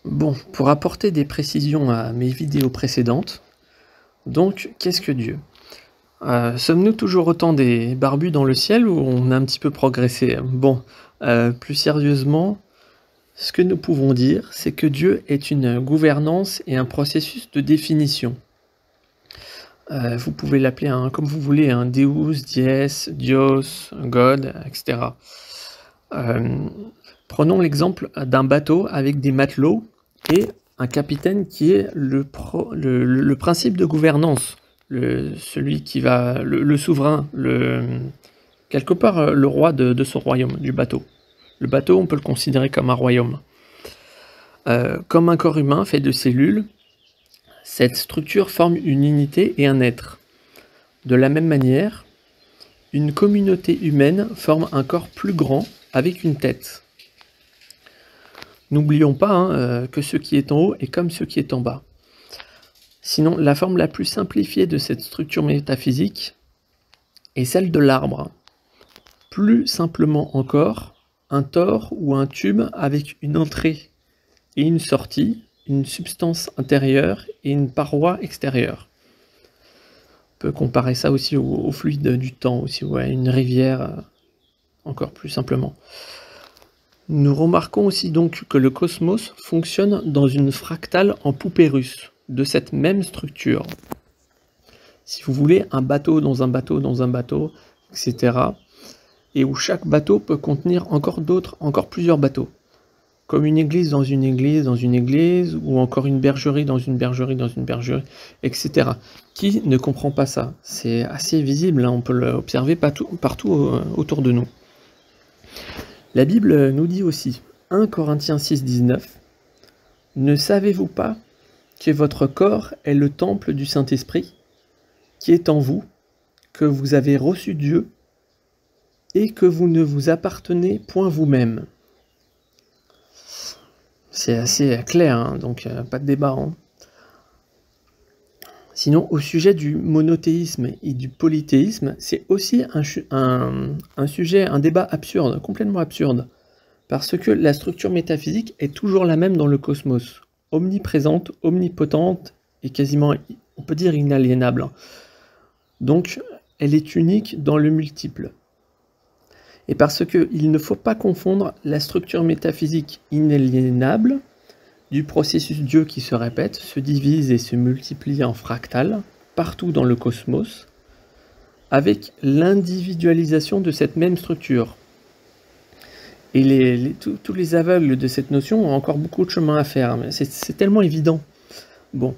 Bon, pour apporter des précisions à mes vidéos précédentes, donc qu'est-ce que Dieu? Sommes-nous toujours autant des barbus dans le ciel ou on a un petit peu progressé? Bon, plus sérieusement, ce que nous pouvons dire, c'est que Dieu est une gouvernance et un processus de définition. Vous pouvez l'appeler comme vous voulez, un Deus, Dies, Dios, God, etc. Hem, Prenons l'exemple d'un bateau avec des matelots et un capitaine qui est le principe de gouvernance, celui qui va le souverain, quelque part, le roi de son royaume, du bateau. Le bateau, on peut le considérer comme un royaume. Comme un corps humain fait de cellules, cette structure forme une unité et un être. De la même manière, une communauté humaine forme un corps plus grand avec une tête. N'oublions pas que ce qui est en haut est comme ce qui est en bas. Sinon, la forme la plus simplifiée de cette structure métaphysique est celle de l'arbre. Plus simplement encore, un tore ou un tube avec une entrée et une sortie, une substance intérieure et une paroi extérieure. On peut comparer ça aussi au fluide du temps, aussi, ou à une rivière, encore plus simplement. Nous remarquons aussi donc que le cosmos fonctionne dans une fractale en poupée russe, de cette même structure. Si vous voulez, un bateau dans un bateau dans un bateau, etc. Et où chaque bateau peut contenir encore plusieurs bateaux. Comme une église dans une église dans une église, ou encore une bergerie dans une bergerie dans une bergerie, etc. Qui ne comprend pas ça? C'est assez visible, hein, on peut l'observer partout autour de nous. La Bible nous dit aussi, 1 Corinthiens 6, 19, « Ne savez-vous pas que votre corps est le temple du Saint-Esprit, qui est en vous, que vous avez reçu Dieu, et que vous ne vous appartenez point vous-même » C'est assez clair, hein, donc pas de débat. Hein. Sinon, au sujet du monothéisme et du polythéisme, c'est aussi un sujet, un débat absurde, complètement absurde, parce que la structure métaphysique est toujours la même dans le cosmos, omniprésente, omnipotente et quasiment, on peut dire, inaliénable. Donc, elle est unique dans le multiple. Et parce qu'il ne faut pas confondre la structure métaphysique inaliénable du processus Dieu qui se répète, se divise et se multiplie en fractales, partout dans le cosmos, avec l'individualisation de cette même structure. Et tous les aveugles de cette notion ont encore beaucoup de chemin à faire, mais c'est tellement évident. Bon,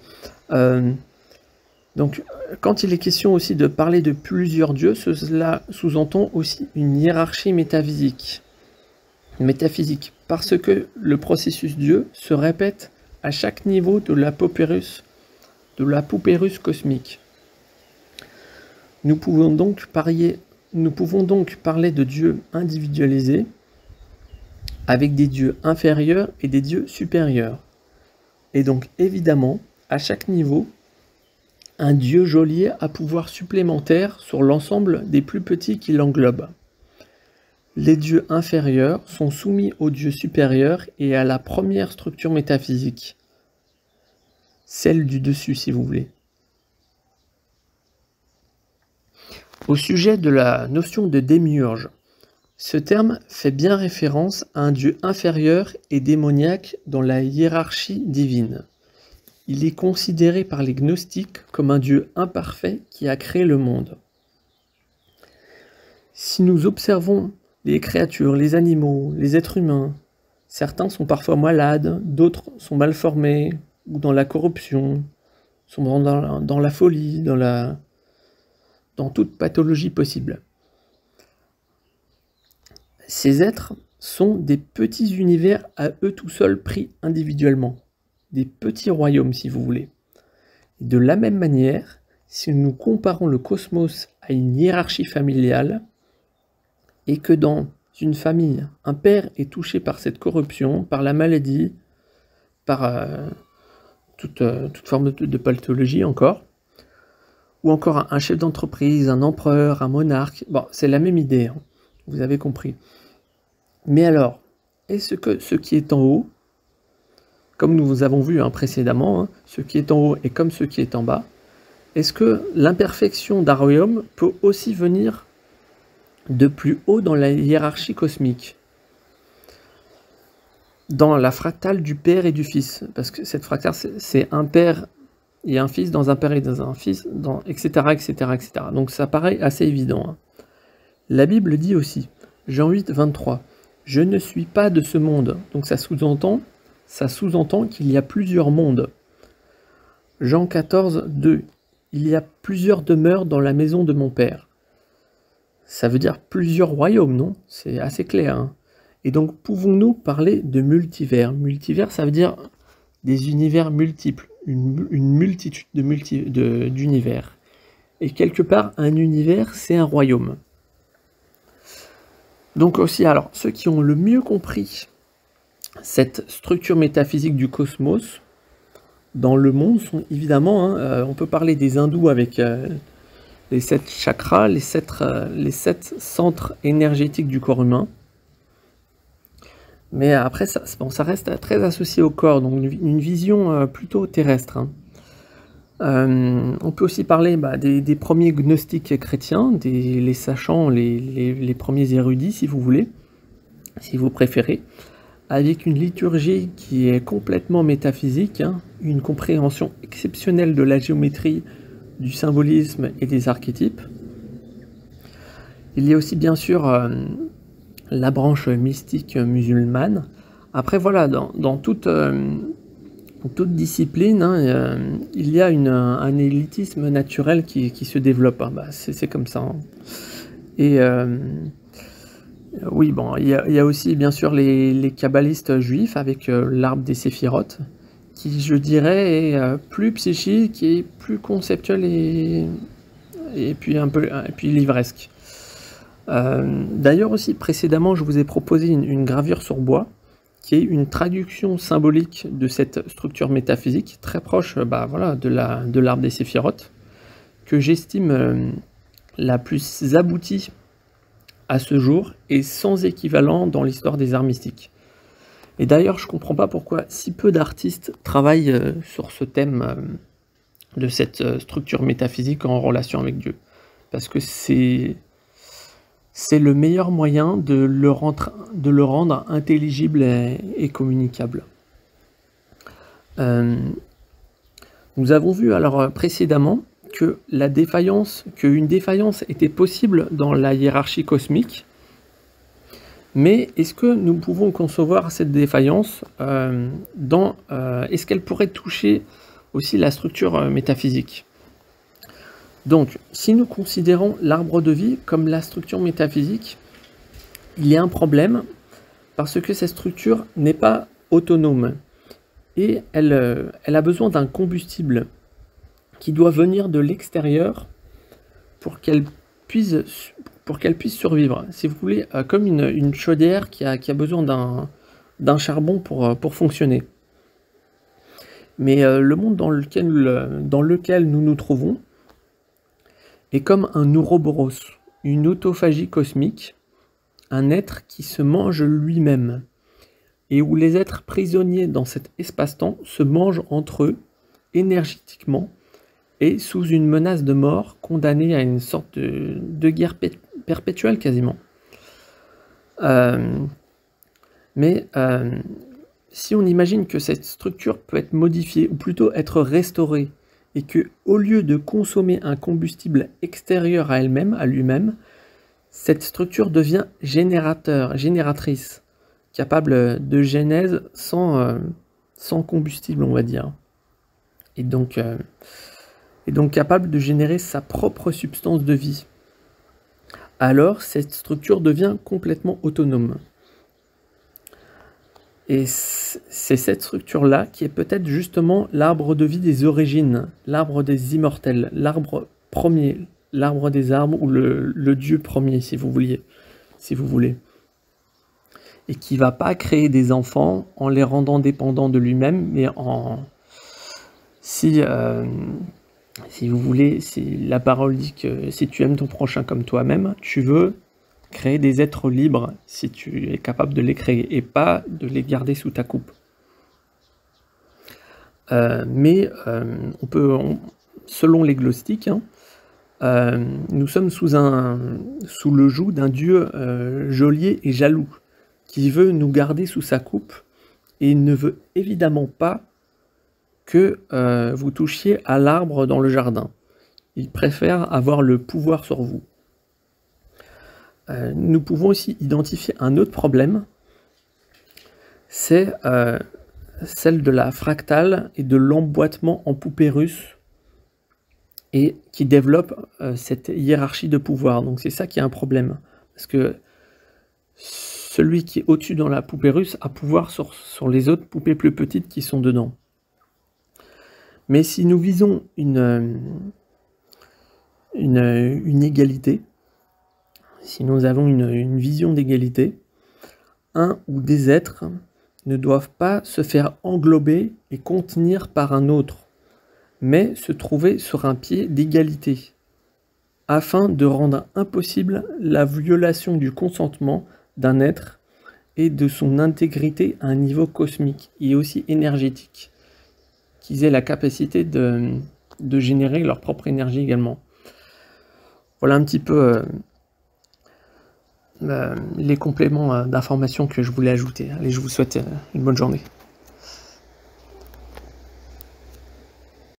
donc quand il est question aussi de parler de plusieurs dieux, cela sous-entend aussi une hiérarchie métaphysique, parce que le processus Dieu se répète à chaque niveau de la poupée russe cosmique. Nous pouvons donc parler de dieux individualisés, avec des dieux inférieurs et des dieux supérieurs. Et donc évidemment, à chaque niveau, un dieu geôlier à pouvoir supplémentaire sur l'ensemble des plus petits qui l'englobent. Les dieux inférieurs sont soumis aux dieux supérieurs et à la première structure métaphysique, celle du dessus si vous voulez. Au sujet de la notion de démiurge, ce terme fait bien référence à un dieu inférieur et démoniaque dans la hiérarchie divine. Il est considéré par les gnostiques comme un dieu imparfait qui a créé le monde. Si nous observons les créatures, les animaux, les êtres humains, certains sont parfois malades, d'autres sont mal formés, ou dans la corruption, sont dans la folie, dans toute pathologie possible. Ces êtres sont des petits univers à eux tout seuls pris individuellement, des petits royaumes si vous voulez. Et de la même manière, si nous comparons le cosmos à une hiérarchie familiale, et que dans une famille, un père est touché par cette corruption, par la maladie, par toute forme de pathologie encore, ou encore un chef d'entreprise, un empereur, un monarque, bon, c'est la même idée, hein, vous avez compris. Mais alors, est-ce que ce qui est en haut comme nous avons vu précédemment, ce qui est en haut est comme ce qui est en bas, est-ce que l'imperfection d'un royaume peut aussi venir de plus haut dans la hiérarchie cosmique, dans la fractale du Père et du Fils? Parce que cette fractale, c'est un Père et un Fils dans un Père et dans un Fils, etc., etc., etc. Donc ça paraît assez évident. La Bible dit aussi, Jean 8, 23, « Je ne suis pas de ce monde ». Donc ça sous-entend qu'il y a plusieurs mondes. Jean 14, 2, « Il y a plusieurs demeures dans la maison de mon Père ». Ça veut dire plusieurs royaumes, non? C'est assez clair. Et donc, pouvons-nous parler de multivers? Multivers, ça veut dire des univers multiples, une multitude d'univers. Et quelque part, un univers, c'est un royaume. Donc aussi, alors, ceux qui ont le mieux compris cette structure métaphysique du cosmos dans le monde sont évidemment, on peut parler des hindous avec les 7 chakras, les 7 centres énergétiques du corps humain. Mais après, ça reste très associé au corps, donc une vision plutôt terrestre. On peut aussi parler des premiers gnostiques chrétiens, les sachants, les premiers érudits, si vous voulez, si vous préférez, avec une liturgie qui est complètement métaphysique, une compréhension exceptionnelle de la géométrie, du symbolisme et des archétypes. Il y a aussi bien sûr la branche mystique musulmane. Après voilà, dans toute discipline, il y a un élitisme naturel qui se développe. C'est comme ça. Et oui, bon, il y a aussi bien sûr les kabbalistes juifs avec l'arbre des séphirotes, qui je dirais est plus psychique et plus conceptuel et puis livresque. D'ailleurs aussi précédemment je vous ai proposé une gravure sur bois qui est une traduction symbolique de cette structure métaphysique très proche de l'arbre des séphirotes, que j'estime la plus aboutie à ce jour et sans équivalent dans l'histoire des arts mystiques. Et d'ailleurs, je ne comprends pas pourquoi si peu d'artistes travaillent sur ce thème de cette structure métaphysique en relation avec Dieu. Parce que c'est le meilleur moyen de le rendre intelligible et communicable. Nous avons vu alors précédemment qu'une défaillance était possible dans la hiérarchie cosmique. Mais est-ce que nous pouvons concevoir cette défaillance est-ce qu'elle pourrait toucher aussi la structure métaphysique? Donc, si nous considérons l'arbre de vie comme la structure métaphysique, il y a un problème parce que cette structure n'est pas autonome et elle a besoin d'un combustible qui doit venir de l'extérieur pour qu'elle puisse survivre. Si vous voulez, comme une chaudière qui a besoin d'un charbon pour fonctionner. Mais le monde dans lequel nous nous trouvons est comme un ouroboros, une autophagie cosmique, un être qui se mange lui-même, et où les êtres prisonniers dans cet espace-temps se mangent entre eux, énergétiquement, et sous une menace de mort, condamnés à une sorte de guerre perpétuelle quasiment. Si on imagine que cette structure peut être modifiée, ou plutôt être restaurée, et que au lieu de consommer un combustible extérieur à lui-même, cette structure devient génératrice, capable de genèse sans combustible, on va dire. Et donc capable de générer sa propre substance de vie. Alors, cette structure devient complètement autonome. Et c'est cette structure-là qui est peut-être justement l'arbre de vie des origines, l'arbre des immortels, l'arbre premier, l'arbre des arbres ou le Dieu premier, si vous voulez. Et qui ne va pas créer des enfants en les rendant dépendants de lui-même, mais si vous voulez, si la parole dit que si tu aimes ton prochain comme toi-même, tu veux créer des êtres libres si tu es capable de les créer et pas de les garder sous ta coupe. Selon les gnostiques, nous sommes sous le joug d'un dieu geôlier et jaloux, qui veut nous garder sous sa coupe, et il ne veut évidemment pas que vous touchiez à l'arbre dans le jardin. Il préfère avoir le pouvoir sur vous. Nous pouvons aussi identifier un autre problème, c'est celle de la fractale et de l'emboîtement en poupée russe, et qui développe cette hiérarchie de pouvoir. Donc c'est ça qui est un problème, parce que celui qui est au-dessus dans la poupée russe a pouvoir sur les autres poupées plus petites qui sont dedans. Mais si nous visons une égalité, si nous avons une vision d'égalité, un ou des êtres ne doivent pas se faire englober et contenir par un autre, mais se trouver sur un pied d'égalité, afin de rendre impossible la violation du consentement d'un être et de son intégrité à un niveau cosmique et aussi énergétique, qu'ils aient la capacité de générer leur propre énergie également. Voilà un petit peu les compléments d'informations que je voulais ajouter. Allez, je vous souhaite une bonne journée.